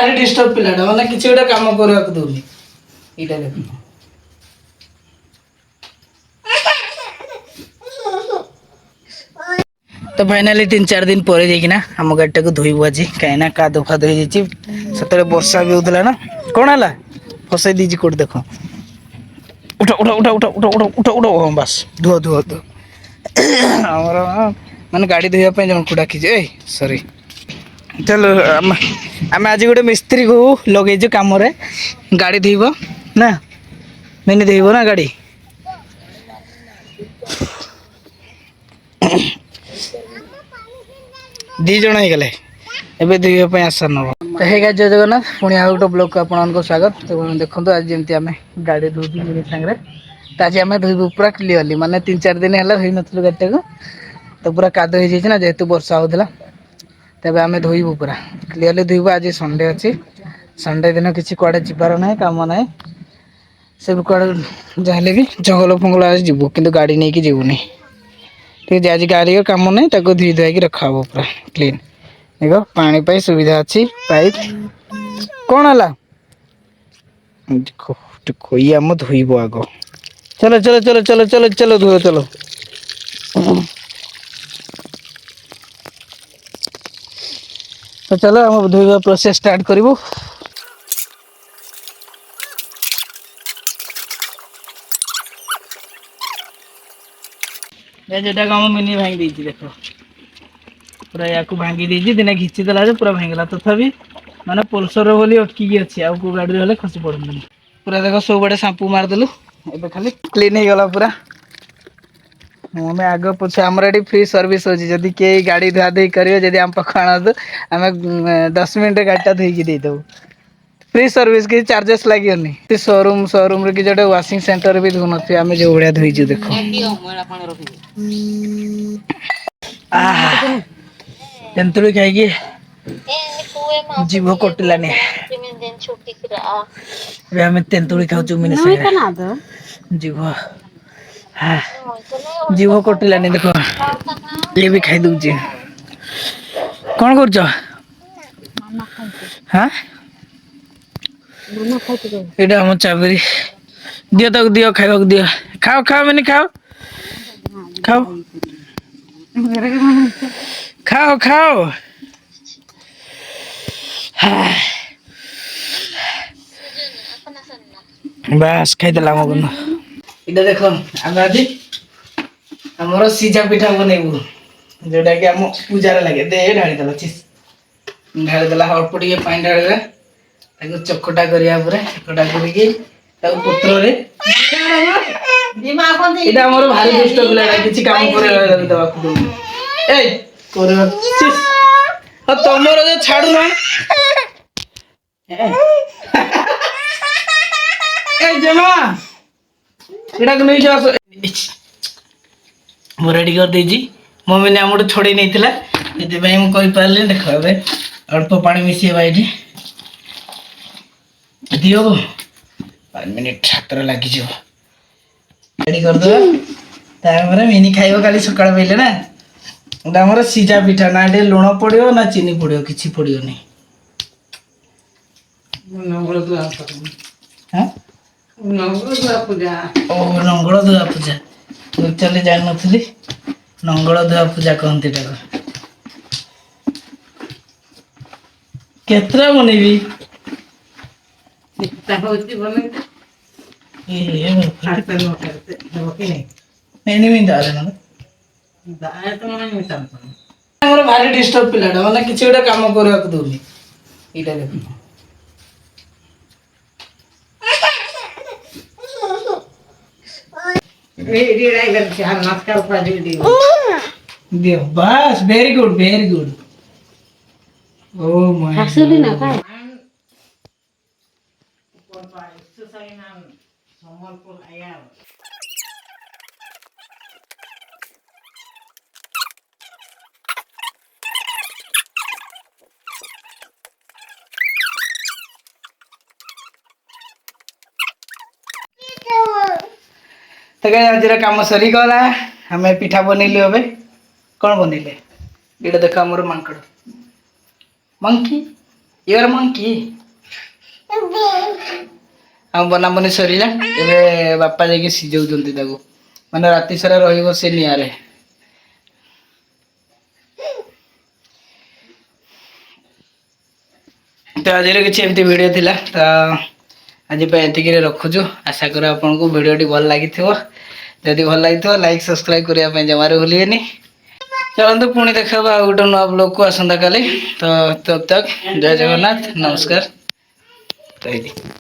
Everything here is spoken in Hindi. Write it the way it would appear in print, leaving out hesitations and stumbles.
भारी डिस्टर्ब पिलाटा माने किसी गोटे काम करवा दौनी इटा देख तो फाइनाली 3-4 दिन पर जाइना आम गाड़ी टाक धोबू आज कहीं कादो फाद से वर्षा भी होता ना कौन है फसई दीजिए कोट देख उठा उठा उठा उठा उठा उठा उठा उठा हाँ बस धुआ धुआ धुआ आमर माने गाड़ी धोवाई जन को डाकी सॉरी चलो आम आज गोटे मिस्त्री को लगे कम गाड़ी धोब ना मैंने धोब ना गाड़ी दी जन हो गले एबे धोवाई आशा नब तो हे जय जगन्नाथ पुणी आ गोटे ब्लॉग को आपको स्वागत तो देखो आज जमी आम गाड़ी धोबी सागर तो आज आम धोबू पूरा क्लीयरली माने 3-4 दिन है धोई नु गाड़ी को तो पूरा कादो हो जाए जेहेतु वर्षा होता तेज आम धोबू पूरा क्लीयरली धोबू आज संडे अच्छी संडे दिन किसी कड़े जबार ना कम ना सब कड़े जहाँ भी जंगल फंगल आज जीवु कि गाड़ी नहीं कि जीवनी ठीक है आज गाड़ी कम ना धोई धुआई रखा हम पूरा क्लीन देख पानी पाई सुविधा अच्छी पाइप कौन है खोई आम धोब आग चलो चलो चलो चलो चलो चलो धुआ चलो तो चलो हम धोबा प्रोसेस स्टार्ट करूँ जेटा को मिनी भांगी देती देख पूरा या भांगी देती दिने घिचीदेला पूरा भांगला तथापि माने पल्सर बोली अटकी अच्छी आउ को गाड़ी हेल्ले खसी पड़े पूरा देख सब बड़े सांपू मारदेलु ए खाली क्लीन हो गला पूरा आम आग पछे आमर ये फ्री सर्विस अच्छी जदि कई गाड़ी धुआ धुई करेंगे आम पाख आना आम 10 मिनट गाड़ीटा धोईकी देदेबू फ्री सर्विस किसी चार्जेस लगे शोरूम शोरूम कि जो वाशिंग सेंटर भी धो नी आम जो भाया धोईचु देख तेंतुड़ी खाई जीभ कटिलानी आम तेंतुड़ी खाऊ मिनी जीभ हाँ जीभ कटिलानी देख ये भी खाई दूची कौन कर हाँ ये आम चाबरी दियो तक दियो खावा दियो खाओ खाओ मैंने खाओ खाओ खाओ खाओ बस खाईदेला इटा देख आम आज आमर सीझा पिठा बनइबू जोटा कि आम पूजार लगे दे ढाड़ीदेला ढाड़ीदेला अल्प टे पानी ढाड़ा चकटा करा चकटा करके पत्र भारी दुष्ट पिला किसी काम तुम छाड़ू ना जमा नहीं रेडी कर देजी मम्मी ने आम छड़े नहीं मुझे देख अल्प पानी मिसेबा ये दियो 5 मिनट हाथ लगी रेडी करदे मिनी खाइब काली सका पहले ना आमर सीझा पिठा ना ये लुण पड़ो ना चीनी पड़ो कि पड़ो नहीं नंगल धुआ पूजा चले जान नी नंगल धुआ पूजा कहती केतरा बनैबी भारी डिस्टर्ब पिलाटा माने किसी गोटे काम करवा दौनी इटा देख दियो बस वेरी गुड ओ माय तो आज कम सरीगला आम पिठा बनइलु ए कौन बनइले ये देख आमर मांकड़ मंकी ୟୁର ମଙ୍କି ଆମ ବନାବନି ସରିଲା ଏବେ ବାପା ଯାଇକି ସିଝଉଛନ୍ତି ତାକୁ ମାନେ ରାତି ସାରା ରହିବ ସେ ନିଆଁରେ। ତ ଆଜିର କିଛି ଏମିତି ଭିଡ଼ିଓ ଥିଲା ତ ଆଜି ପାଇଁ ଏତିକିରେ ରଖୁଛୁ। ଆଶା କରୁ ଆପଣଙ୍କୁ ଭିଡ଼ିଓଟି ଭଲ ଲାଗିଥିବ। ଯଦି ଭଲ ଲାଗିଥିବ ଲାଇକ୍ ସବସ୍କ୍ରାଇବ୍ କରିବା ପାଇଁ ଜମାରୁ ଭୁଲିବେନି। ଚାଲନ୍ତୁ ପୁଣି ଦେଖା ହବା ଆଉ ଗୋଟେ ନୂଆ ବ୍ଲଗକୁ ଆସନ୍ତା କାଲି। ତ ତବ ତକ ଜୟ ଜଗନ୍ନାଥ ନମସ୍କାର ରହିଲି।